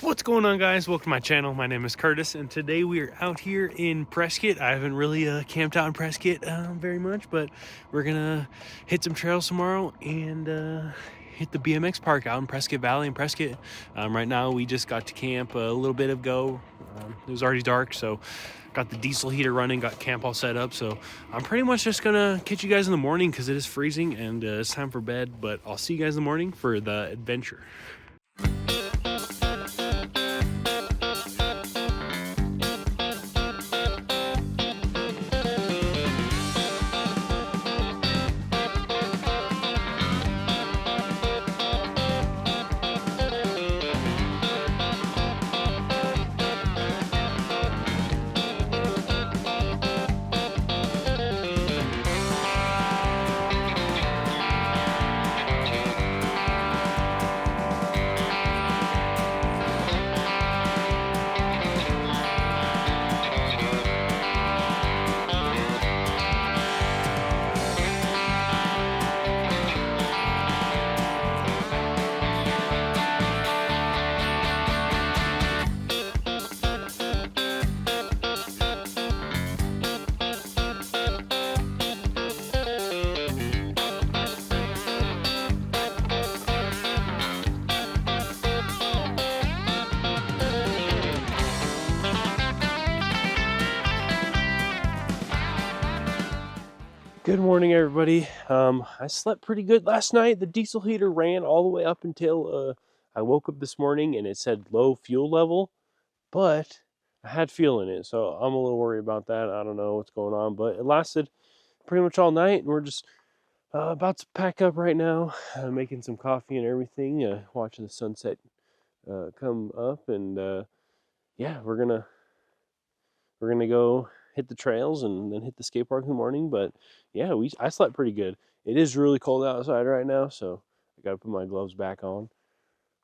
What's going on, guys? Welcome to my channel. My name is Curtis, and today we are out here in Prescott. I haven't really camped out in Prescott very much, but we're gonna hit some trails tomorrow and hit the BMX park out in Prescott Valley in Prescott. Right now we just got to camp a little bit ago. It was already dark, so got the diesel heater running, got camp all set up. So I'm pretty much just gonna catch you guys in the morning because it is freezing and it's time for bed, but I'll see you guys in the morning for the adventure. Good morning, everybody. I slept pretty good last night. The diesel heater ran all the way up until I woke up this morning and it said low fuel level, but I had fuel in it, so I'm a little worried about that. I don't know what's going on, but it lasted pretty much all night, and we're just about to pack up right now, making some coffee and everything, watching the sunset come up, and yeah, we're gonna go hit the trails and then hit the skate park in the morning. But yeah, I slept pretty good. It is really cold outside right now, so I gotta put my gloves back on.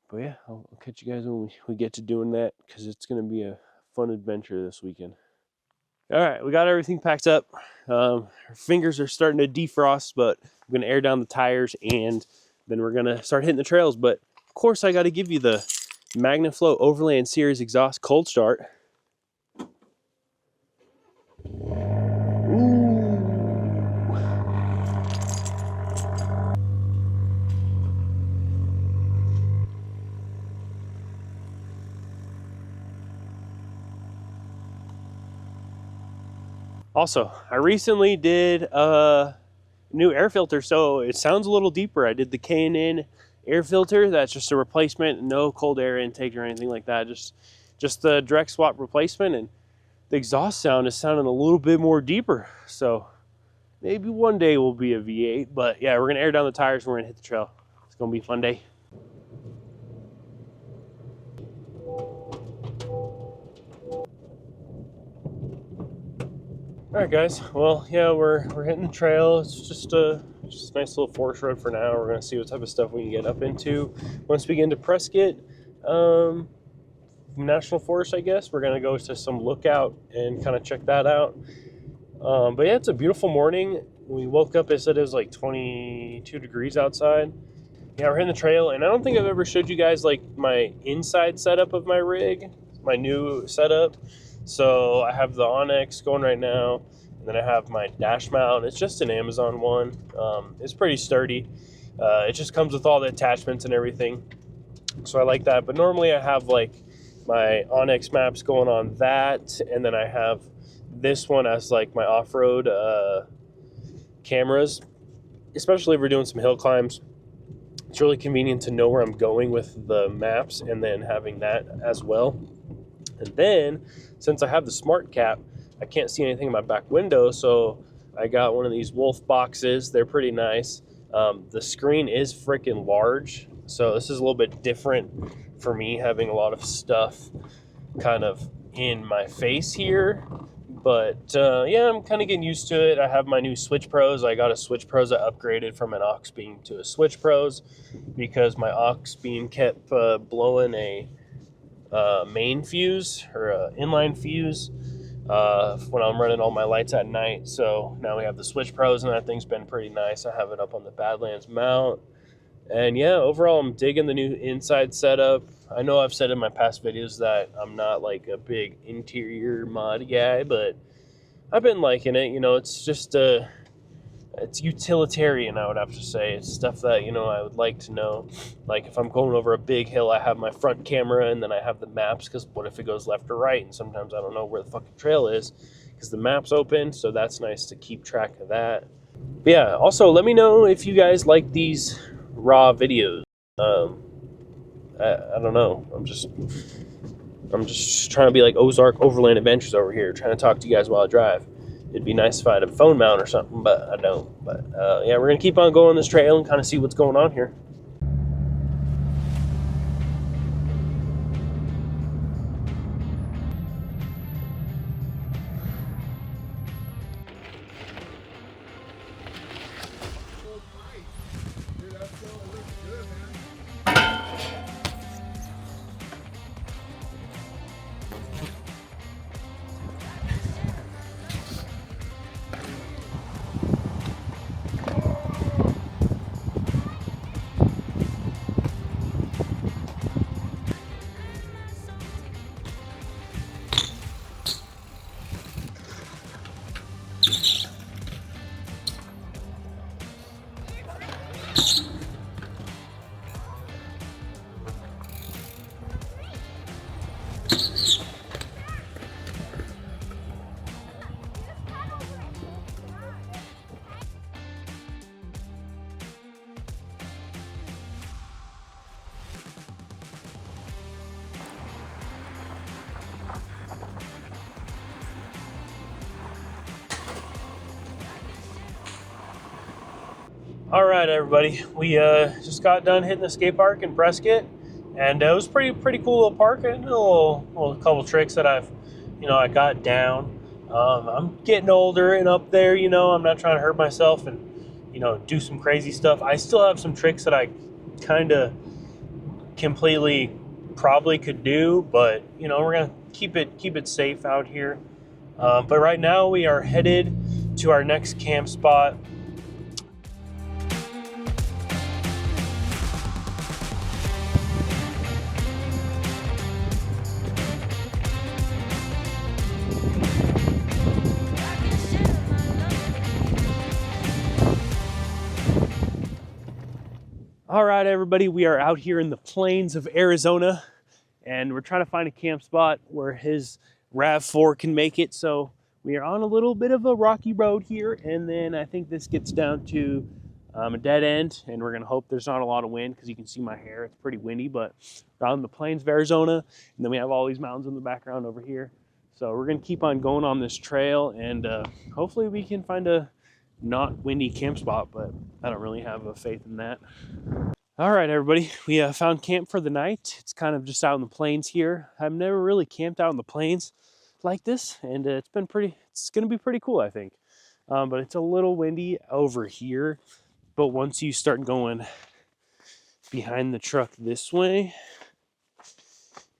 But yeah, I'll catch you guys when we get to doing that, because it's gonna be a fun adventure this weekend. All right, we got everything packed up. Our fingers are starting to defrost, but I'm gonna air down the tires and then we're gonna start hitting the trails. But of course, I got to give you the MagnaFlow Overland Series exhaust cold start. Also, I recently did a new air filter, so it sounds a little deeper. I did the K&N air filter. That's just a replacement, no cold air intake or anything like that. Just the direct swap replacement, and the exhaust sound is sounding a little bit more deeper. So maybe one day we'll be a V8, but yeah, we're gonna air down the tires and we're gonna hit the trail. It's gonna be a fun day. All right, guys. Well, yeah, we're hitting the trail. It's just a nice little forest road for now. We're gonna see what type of stuff we can get up into once we get into Prescott National Forest. I guess we're gonna go to some lookout and kind of check that out. But yeah, it's a beautiful morning. We woke up, it said it was like 22 degrees outside. Yeah, we're hitting the trail, and I don't think I've ever showed you guys like my inside setup of my rig, my new setup. So I have the Onyx going right now, and then I have my dash mount. It's just an Amazon one. It's pretty sturdy. It just comes with all the attachments and everything, so I like that. But normally I have like my Onyx maps going on that, and then I have this one as like my off-road cameras, especially if we're doing some hill climbs. It's really convenient to know where I'm going with the maps and then having that as well. And then, since I have the smart cap, I can't see anything in my back window, so I got one of these Wolf boxes. They're pretty nice. The screen is freaking large, so this is a little bit different for me, having a lot of stuff kind of in my face here. But yeah, I'm kind of getting used to it. I have my new Switch Pros. I got a Switch Pros. I upgraded from an aux beam to a Switch Pros because my aux beam kept blowing a main fuse or inline fuse when I'm running all my lights at night. So now we have the Switch Pros, and that thing's been pretty nice. I have it up on the Badlands mount, And yeah, overall, I'm digging the new inside setup. I know I've said in my past videos that I'm not like a big interior mod guy, but I've been liking it. You know, it's just it's utilitarian, I would have to say. It's stuff that, you know, I would like to know. Like if I'm going over a big hill, I have my front camera and then I have the maps, because what if it goes left or right? And sometimes I don't know where the fucking trail is because the map's open, so that's nice to keep track of that. But yeah, also let me know if you guys like these raw videos. Um, I don't know. I'm just trying to be like Ozark Overland Adventures over here, trying to talk to you guys while I drive. It'd be nice if I had a phone mount or something, but I don't. But yeah, we're gonna keep on going this trail and kind of see what's going on here. All right, everybody. We just got done hitting the skate park in Prescott, and it was pretty cool little park. And a little couple tricks that I got down. I'm getting older and up there. You know, I'm not trying to hurt myself and do some crazy stuff. I still have some tricks that I kind of completely probably could do, but we're gonna keep it safe out here. But right now we are headed to our next camp spot. All right, everybody, we are out here in the plains of Arizona, and we're trying to find a camp spot where his RAV4 can make it. So we are on a little bit of a rocky road here, and then I think this gets down to a dead end, and we're gonna hope there's not a lot of wind, because you can see my hair, it's pretty windy, but we're out in the plains of Arizona, and then we have all these mountains in the background over here. So we're gonna keep on going on this trail, and hopefully we can find a not windy camp spot, but I don't really have a faith in that. All right, everybody, we found camp for the night. It's kind of just out in the plains here. I've never really camped out in the plains like this, and it's gonna be pretty cool, I think. But it's a little windy over here, but once you start going behind the truck this way,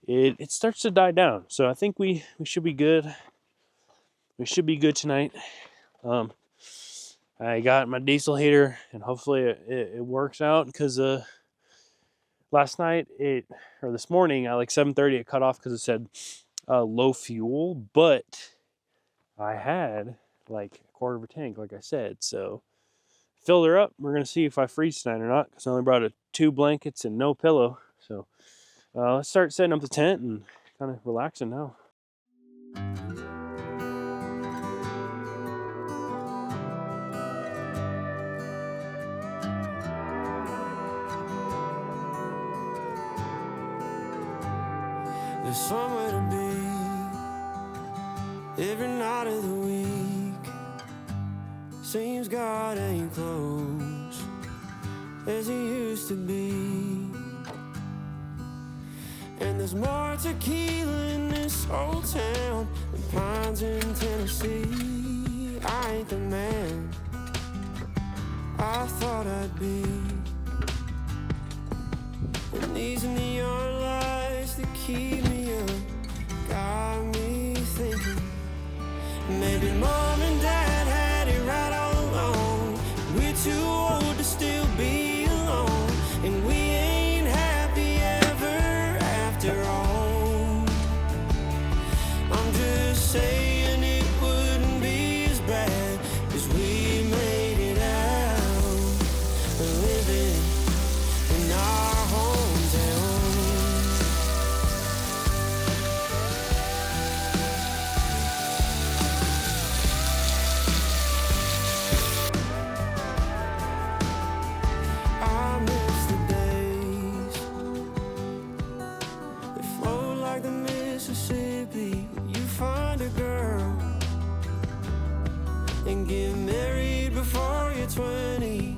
it starts to die down. So I think we should be good. We should be good tonight. I got my diesel heater, and hopefully it works out, because last night or this morning at like 7:30 it cut off because it said low fuel, but I had like a quarter of a tank, like I said. So filled her up. We're gonna see if I freeze tonight or not, because I only brought 2 blankets and no pillow. So let's start setting up the tent and kind of relaxing now. There's somewhere to be every night of the week. Seems God ain't close as he used to be. And there's more tequila in this old town than pines in Tennessee. I ain't the man I thought I'd be. And these neon lights that keep me up got me thinking, maybe mom and dad had it right all along. We're too old to still be alone. Mississippi, you find a girl and get married before you're 20.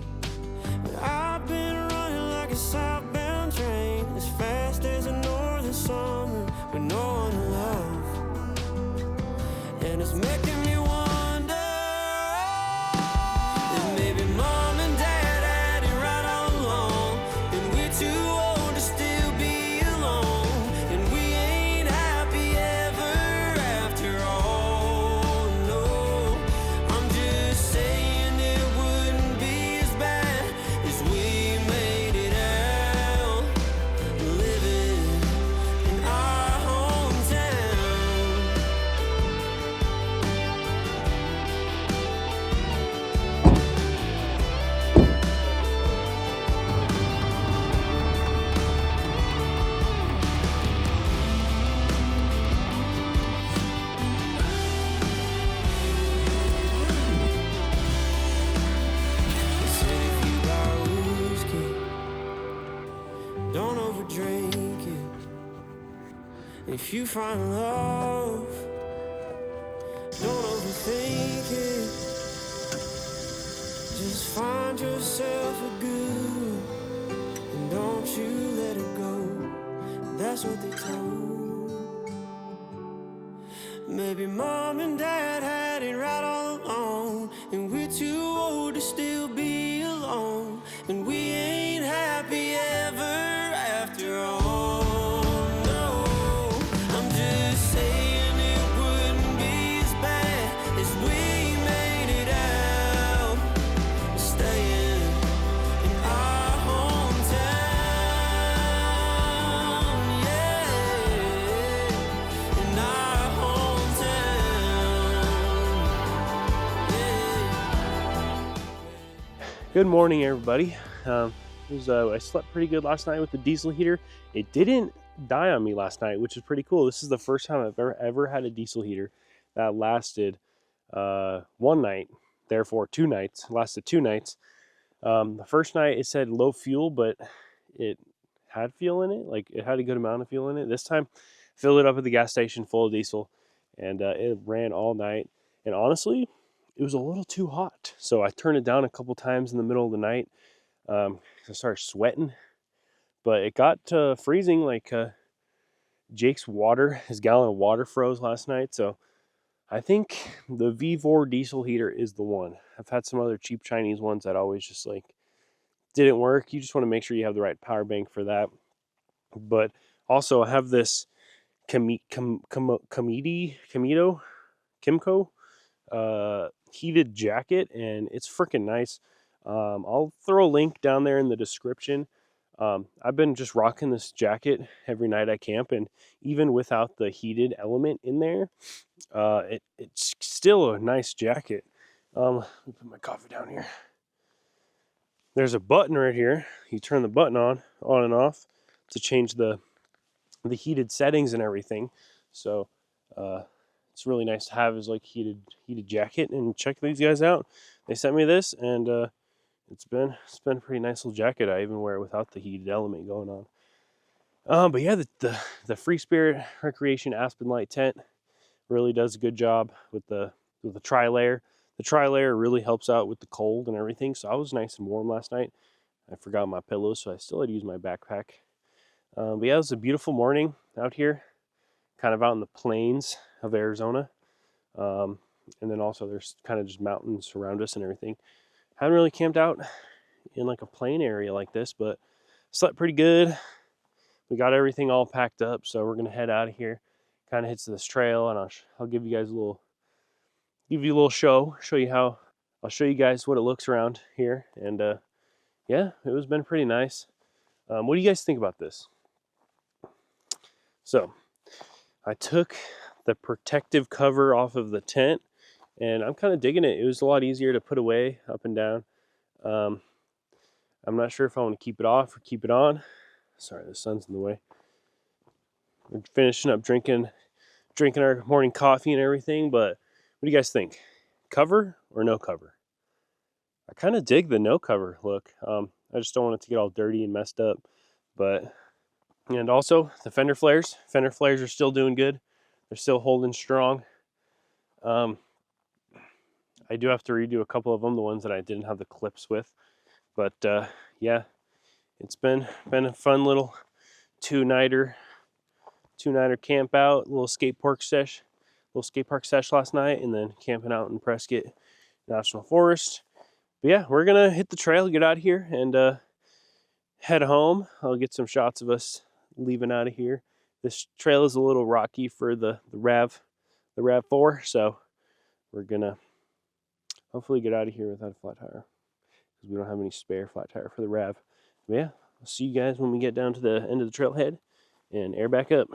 But I've been running like a southbound train, as fast as a northern summer with no one to love. And it's making me wonder if maybe mom and dad had it right all along, and we're too old to still be alone, and we ain't happy ever after all. No, I'm just saying it wouldn't be as bad as we made it out, living in our hometown. Said if you got whiskey, don't overdrink it. If you find love, don't overthink it. Just find yourself a good one, and don't you let it go. That's what they told. Maybe mom and dad had it right all along, and we're too old to still be alone, and we ain't happy ever after all. No, I'm just saying it wouldn't be as bad as we made it out, staying in our hometown. Yeah, in our hometown. Yeah. Good morning, everybody. I slept pretty good last night with the diesel heater. It didn't die on me last night, which is pretty cool. This is the first time I've ever had a diesel heater that lasted one night, therefore 2 nights. Lasted 2 nights. The first night it said low fuel, but it had fuel in it. Like, it had a good amount of fuel in it. This time, filled it up at the gas station full of diesel, and it ran all night. And honestly, it was a little too hot, so I turned it down a couple times in the middle of the night. I started sweating, but it got freezing. Like, Jake's water, his gallon of water froze last night. So I think the V4 diesel heater is the one. I've had some other cheap Chinese ones that always just like didn't work. You just want to make sure you have the right power bank for that. But also, I have this Kimco heated jacket, and it's freaking nice. I'll throw a link down there in the description. I've been just rocking this jacket every night I camp, and even without the heated element in there, it's still a nice jacket. Let me put my coffee down here. There's a button right here. You turn the button on and off to change the heated settings and everything. So it's really nice to have as like heated jacket. And check these guys out. They sent me this, and it's been a pretty nice little jacket. I even wear it without the heated element going on. But yeah, the Free Spirit Recreation Aspen Light tent really does a good job with the tri-layer. The tri-layer really helps out with the cold and everything. So I was nice and warm last night. I forgot my pillows, so I still had to use my backpack. But yeah, it was a beautiful morning out here, kind of out in the plains of Arizona. And then also there's kind of just mountains around us and everything. Haven't really camped out in like a plain area like this, but slept pretty good. We got everything all packed up, so we're gonna head out of here. Kind of hits this trail, and I'll give you guys a little show I'll show you guys what it looks around here. And yeah, it been pretty nice. What do you guys think about this? So I took the protective cover off of the tent, and I'm kind of digging it. It was a lot easier to put away up and down. I'm not sure if I want to keep it off or keep it on. Sorry, the sun's in the way. We're finishing up drinking our morning coffee and everything, but what do you guys think? Cover or no cover? I kind of dig the no cover look. I just don't want it to get all dirty and messed up, but And also the fender flares. Fender flares are still doing good. They're still holding strong. I do have to redo a couple of them, the ones that I didn't have the clips with. But yeah, it's been a fun little two-nighter camp out, little skate park sesh last night, and then camping out in Prescott National Forest. But yeah, we're gonna hit the trail, get out of here, and head home. I'll get some shots of us leaving out of here. This trail is a little rocky for the RAV4, so we're gonna hopefully get out of here without a flat tire, because we don't have any spare flat tire for the RAV. But yeah, I'll see you guys when we get down to the end of the trailhead and air back up.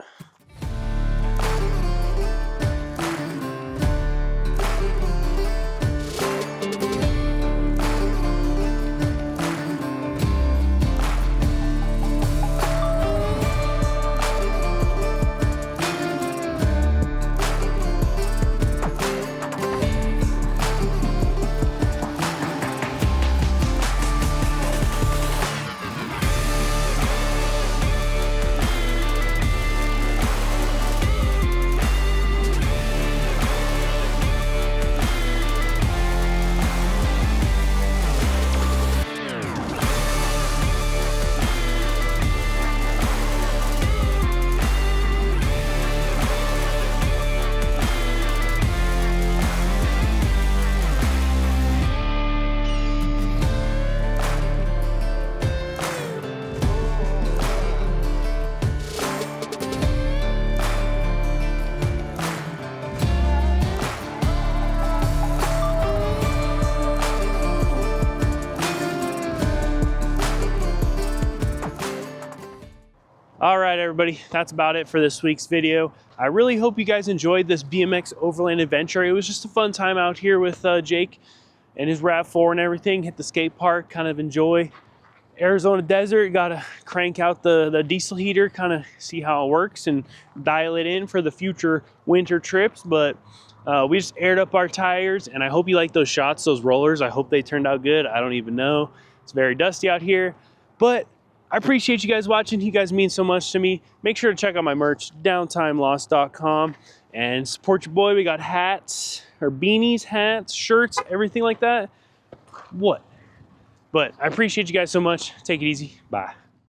All right, everybody, that's about it for this week's video. I really hope you guys enjoyed this BMX overland adventure. It was just a fun time out here with Jake and his RAV4 and everything. Hit the skate park, kind of enjoy Arizona desert. Got to crank out the diesel heater, kind of see how it works and dial it in for the future winter trips. But we just aired up our tires, and I hope you like those shots, those rollers. I hope they turned out good. I don't even know. It's very dusty out here, but I appreciate you guys watching. You guys mean so much to me. Make sure to check out my merch, downtimelost.com, and support your boy. We got hats, or beanies, hats, shirts, everything like that. What? But I appreciate you guys so much. Take it easy. Bye.